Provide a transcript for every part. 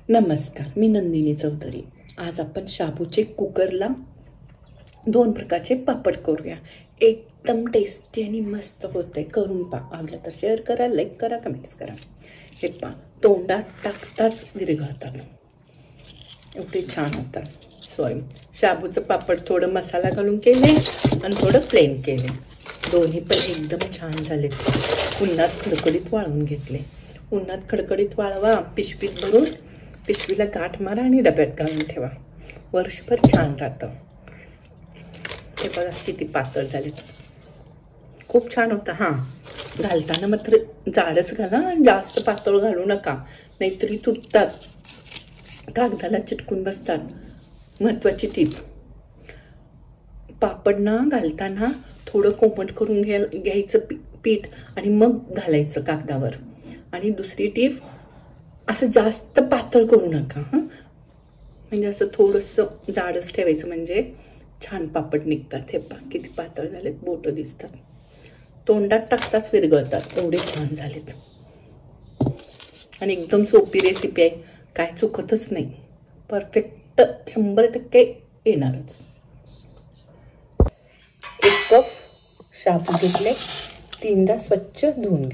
नमस्कार, मी नंदिनी चौधरी। आज आपण शाबूचे कुकरला 2 प्रकारचे पापड करूया। एकदम टेस्टी आणि मस्त होते। करून पहा। आवडलं तर शेअर करा, लाईक करा, कमेंट्स करा। हे पहा, तोंडात टाकताच विरघळतात, एवढे छान होतात। शाबूचं पापड थोडं मसाला घालून केले आणि थोडं प्लेन केले। दोन्ही पण एकदम छान झाले। उन्हात खडखडीत वाळवून घेतले। उन्हात खडखडीत वाळवा, पिशवीत भरून पिशवीला गाठ मारा आणि डब्यात घालून ठेवा, वर्षभर छान राहतं। हे बघा किती पातळ झाले, खूप छान होतं। घालताना मात्र जाडच घाला, जास्त पातळ घालू नका, नाहीतरी तुटतात, कागदाला चिटकून बसतात। महत्वाची टीप, पापड ना घालताना थोडं कोमट करून घ्यायचं पीठ आणि मग घालायचं कागदावर। आणि दुसरी टीप, असं जास्त पातळ करू नका, म्हणजे असं थोडंसं जाडच ठेवायचं, म्हणजे छान पापड निघतात। हे पहा किती पातळ झालेत, बोटं दिसतात, तोंडात टाकताच विरघळतात, एवढे छान झालेत। आणि एकदम सोपी रेसिपी आहे, काय चुकतच नाही, परफेक्ट 100% येणारच। 1 कप शाबू घेतले, 3दा स्वच्छ धुवून घ्या।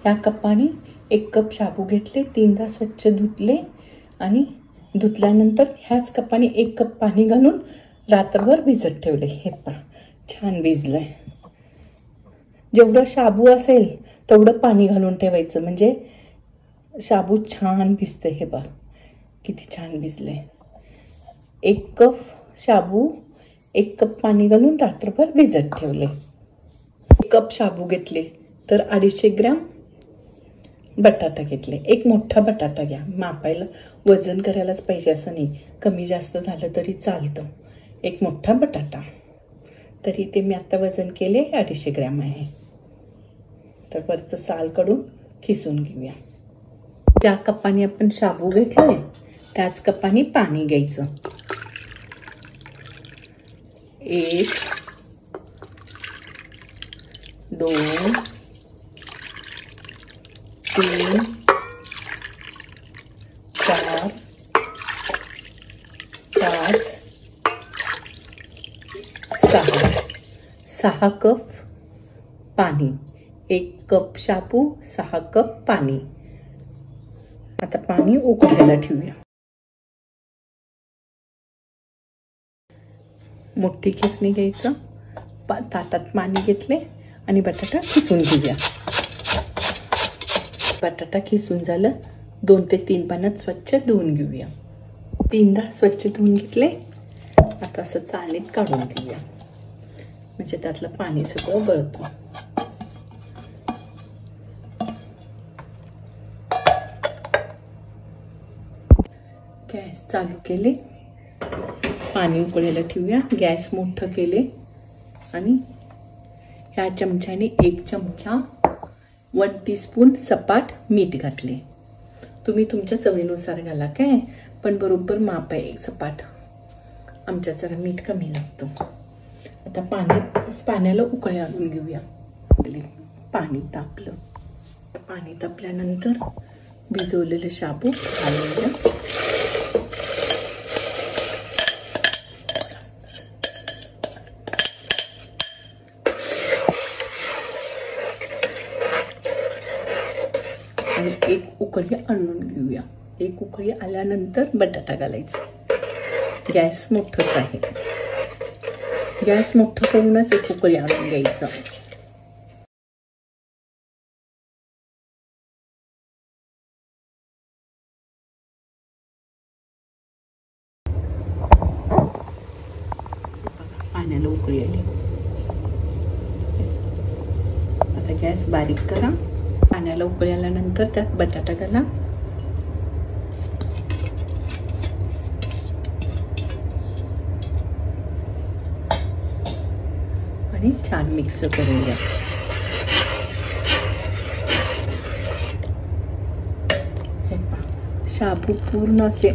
या कपाने 1 कप शाबू घेतले, 3दा स्वच्छ धुतले आणि धुतल्यानंतर ह्याच कपाने 1 कप पाणी घालून रात्रभर भिजत ठेवले। हे पहा छान भिजलंय। जेवढं शाबू असेल तेवढं पाणी घालून ठेवायचं, म्हणजे शाबू छान भिजते। हे पहा किती छान भिजले। 1 कप शाबू 1 कप पाणी घालून रात्रभर भिजत ठेवले। 1 कप शाबू घेतले तर 250 ग्रॅम बटाटा घेतले। 1 मोठा बटाटा घ्या, मापायला वजन करायलाच पाहिजे असं नाही, कमी जास्त झालं तरी चालतं। 1 मोठा बटाटा, तरी ते मी आता वजन केले 250 ग्रॅम आहे। तर वरचं साल काढून खिसून घेऊया। ज्या कपाने आपण शाबू घेतले त्याच कपाने पाणी घ्यायचं। 1 2 3 4 5 6 कप पाणी। 1 कप शाबू, 6 कप पाणी। आता पाणी उकळायला ठेवूया। मोठी खिसणी घ्यायचं, ताटात पाणी घेतले आणि बटाटा खिसून घेऊया। बटाटा खिसून झालं, 2 ते 3 पाण्यात स्वच्छ धुवून घेऊया। 3दा स्वच्छ धुवून घेतले, आता असं चाळणीत काढून घेऊया, म्हणजे त्यातलं पाणी सगळं गळतं। गॅस चालू केले, पाणी उकळायला ठेवूया। गॅस मोठं केले आणि ह्या चमच्याने 1 चमचा 1 टीस्पून सपाट मीठ घातले। तुम्ही तुमच्या चवीनुसार घाला काय, पण बरोबर माप आहे सपाट, आमच्यात जरा मीठ कमी लागतं। आता पाण्याला उकळी आणून घेऊया। पाणी तापलं, पाणी तापल्यानंतर भिजवलेले शाबू घालून द्या। आणि 1 उकळी आणून घेऊया। 1 उकळी आल्यानंतर बटाटा घालायचा। गॅस मोठाच आहे, गॅस मोठं करूनच 1 उकळी आणून घ्यायचं। पाण्याला उकळी आली, आता गॅस बारीक करा। पाण्याला उकळी आल्यानंतर त्यात बटाटा घाला आणि छान मिक्स करून घ्या। हे पहा, शाबू पूर्ण असे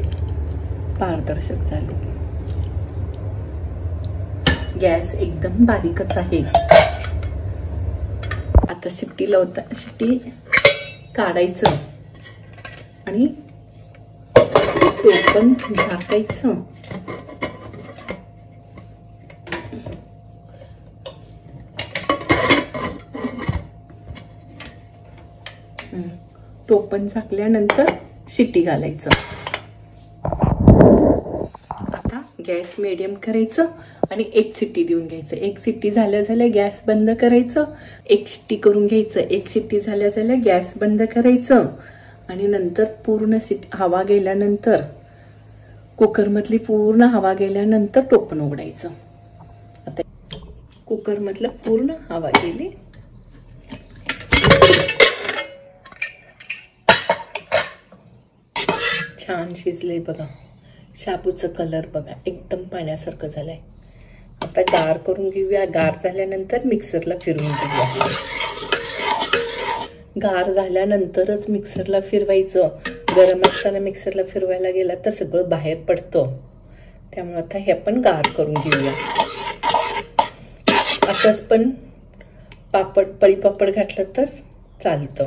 पारदर्शक झाले। गॅस एकदम बारीकच आहे। आता शिट्टी काढायचं आणि टोपण झाकायचं. टोपण झाकल्यानंतर शिट्टी घालायचं. आता गॅस मिडियम करायचं आणि एक शिट्टी देऊन घ्यायचं. एक शिट्टी झाल्या झाल्या गॅस बंद करायचं. एक शिट्टी करून घ्यायचं. एक शिट्टी झाल्या झाल्या गॅस बंद करायचं आणि नंतर पूर्ण हवा गेल्यानंतर, कुकर मधली पूर्ण हवा गेल्यानंतर टोपण उघडायचं. आता कुकर मधलं पूर्ण हवा गेली. छान शिजले बघा. शाबूचं कलर बघा एकदम पाण्यासारखं झालंय. आता गार करून घेऊया. गार झाल्यानंतर मिक्सरला फिरवून घेऊया. गार झाल्यानंतरच मिक्सरला फिरवायचं. गरम असताना मिक्सरला फिरवायला गेला तर सगळं बाहेर पडतं. त्यामुळे आता हे आपण गार करून घेऊया. असंच पण पळी पापड घातलं तर चालतं,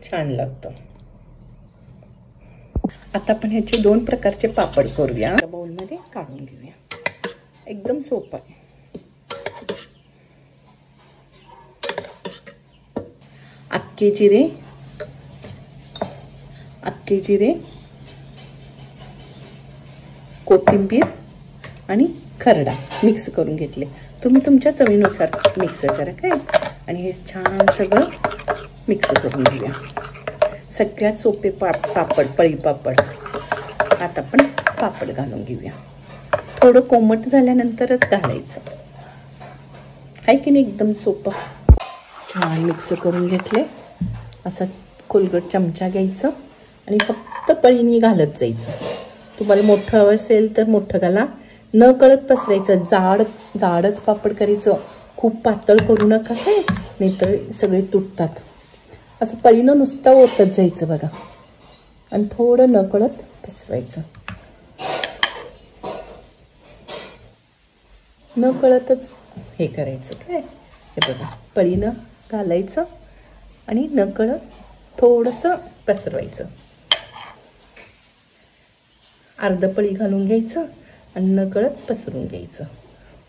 छान लागतं. आता आपण ह्याचे 2 प्रकारचे पापड करूया. बाउल मध्ये काढून घेऊया. एकदम सोपं आहे. अख्खे जिरे, कोथिंबीर आणि खरडा मिक्स करून घेतले. तुम्ही तुमच्या चवीनुसार मिक्स करा काय. आणि हे छान सगळं मिक्स करून घेऊया. सगळ्यात सोपे पापड, पळी पापड. आता आपण पापड घालून घेऊया. थोडं कोमट झाल्यानंतरच घालायचं आहे की नाही. एकदम सोपं. छान मिक्स करून घेतले. असं खोलगट चमचा घ्यायचं आणि फक्त पळीने घालत जायचं. तुम्हाला मोठं हवं असेल तर मोठं घाला. न कळत पसरायचं. जाडच पापड करायचं. खूप पातळ करू नका काय, नाहीतर सगळे तुटतात. असं पळीनं नुसतं ओतत जायचं बघा आणि थोडं न कळत पसरवायचं. न कळतच हे करायचं काय. हे बघा पळीनं घालायचं आणि न कळत थोडंसं पसरवायचं. अर्ध पळी घालून घ्यायचं आणि न कळत पसरून घ्यायचं.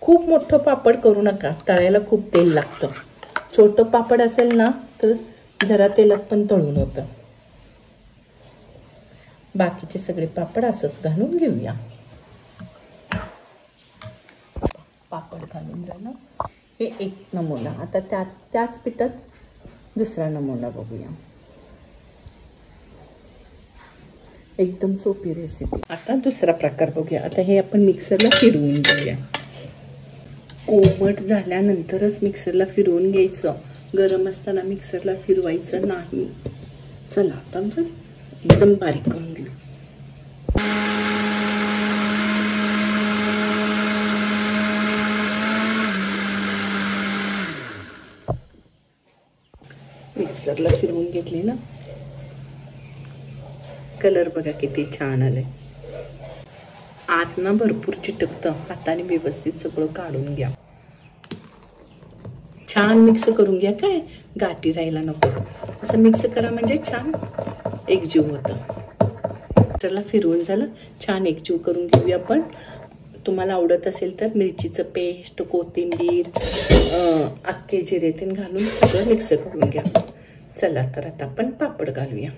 खूप मोठं पापड करू नका, तळायला खूप तेल लागतं. छोटं पापड असेल ना तर जरा तेलात पण तळून होतं. बाकीचे सगळे पापड असंच घालून घेऊया. पापड घालून झालं. हे एक नमुना. आता त्याच पिठात दुसरा नमुना बघूया. एकदम सोपी रेसिपी. आता दुसरा प्रकार बघूया. आता हे आपण मिक्सरला फिरवून घेऊया. कोमट झाल्यानंतरच मिक्सरला फिरवून घ्यायचं. गरम असताना मिक्सरला फिरवायचं नाही. चला आता एकदम बारीक करून घेऊ. मिक्सरला फिरवून घेतली ना. कलर बघा किती छान आले. आत ना भरपूर चिटकतं. हाताने व्यवस्थित सगळं काढून घ्या. छान मिक्स करून घ्या काय, गाठी राहायला नको. असं मिक्स करा म्हणजे छान एकजीव होतं. त्याला फिरवून झालं. छान एकजीव करून घेऊया आपण. तुम्हाला आवडत असेल तर मिरचीचं पेस्ट, कोथिंबीर, अख्खे जिरे तेन घालून सगळं मिक्स करून घ्या. चला तर आता आपण पापड घालूया.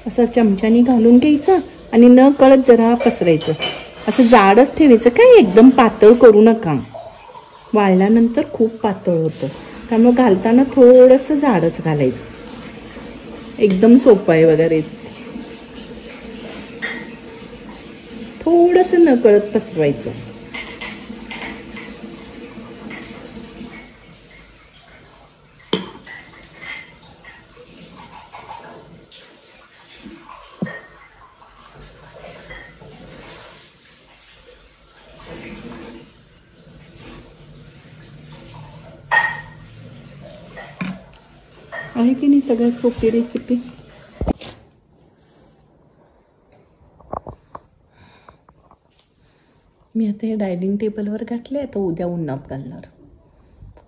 असं चमच्याने घालून घ्यायचं आणि न कळत जरा पसरायचं. असं जाडच ठेवायचं काय, एकदम पातळ करू नका. वाळल्यानंतर खूप पातळ होतं. त्यामुळे घालताना थोडंसं जाडच घालायचं. एकदम सोपं आहे वगैरे. थोडंसं न कळत पसरवायचं. आहे की नाही सगळ्यात सोपी रेसिपी. मी आता हे डायनिंग टेबलवर घातले, आता उद्या उन्हात घालणार.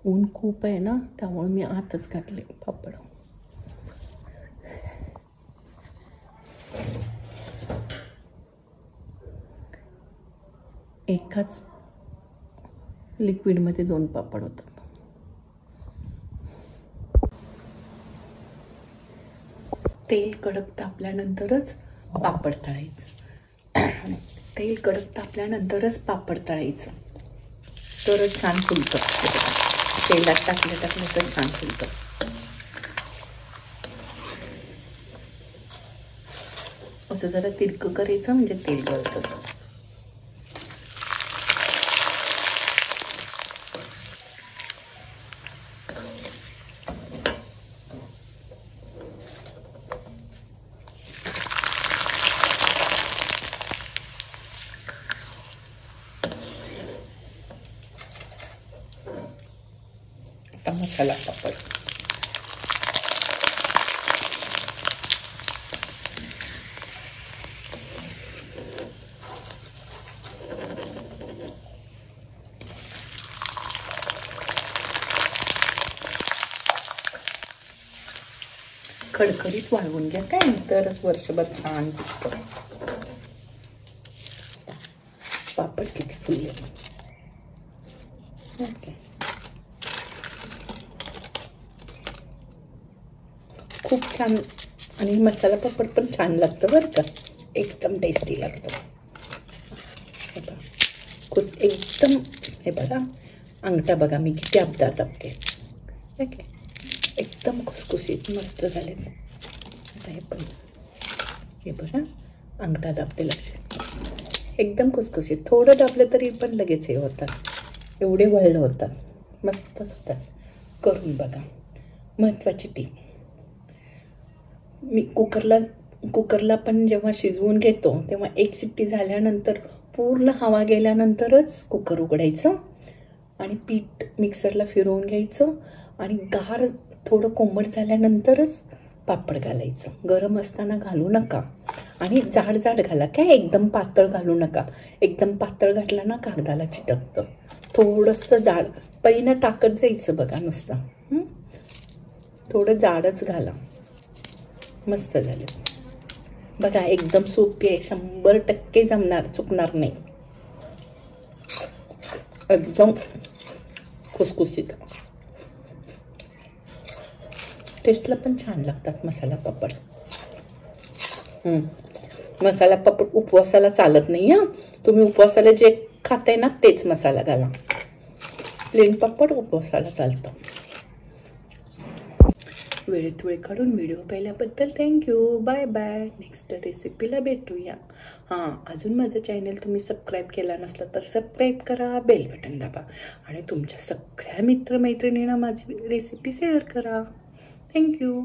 ऊन खूप आहे ना, त्यामुळे मी आतच घातले पापड. एकाच लिक्विडमध्ये 2 पापड होतात. तेल कडक तापल्यानंतरच पापड तळायचं. तेल कडक तापल्यानंतरच पापड तळायचं, तरच छान फुलतं. तेलात टाकलं तर छान फुलतं. असं जरा तिरकं करायचं म्हणजे तेल गळतं. मसाला पापड खडखडीत वाळवून घ्या, काय तरच वर्षभर छान दिसतं. पापड किती फुलले. ओके, खूप छान. आणि मसाला पापड पण छान लागतं बरं का, एकदम टेस्टी लागतं. खूप एकदम, हे बघा अंगठा बघा मी किती अपदा दाबते. ओके, एकदम खुसखुशीत मस्त झाले. आता हे पण हे बघा अंगठा दाबते, लक्ष एकदम खुसखुशीत. थोडं दाबलं तरी पण लगेच हे होतात, एवढे वळलं होतात, मस्तच होतात. करून बघा. महत्त्वाची टीप, मी कुकरला पण जेव्हा शिजवून घेतो तेव्हा 1 शिट्टी झाल्यानंतर पूर्ण हवा गेल्यानंतरच कुकर उघडायचं आणि पीठ मिक्सरला फिरवून घ्यायचं आणि गार थोडं कोमट झाल्यानंतरच पापड घालायचं. गरम असताना घालू नका आणि जाड जाड घाला, काय एकदम पातळ घालू नका. एकदम पातळ घातला ना कागदाला चिटकतं. थोडंसं जाड पहिलं टाकत जायचं बघा नुसतं. थोडं जाडच घाला. मस्त झालं बघा, एकदम सोपी आहे, 100% जमणार, चुकणार नाही. एकदम खुसखुशीत, टेस्टला पण छान लागतात मसाला पापड. मसाला पापड उपवासाला चालत नाही हा. तुम्ही उपवासाला जे खाताय ना तेच मसाला घाला. प्लेन पापड उपवासाला चालतं. वेळेत वेळ काढून व्हिडिओ पाहिल्याबद्दल थँक्यू. Bye bye. नेक्स्ट रेसिपीला भेटूया. हां, अजून माझं चॅनल तुम्ही सबस्क्राईब केला नसला तर सबस्क्राईब करा, बेल बटन दाबा आणि तुमच्या सगळ्या मित्रमैत्रिणींना माझी रेसिपी शेअर करा. थँक्यू.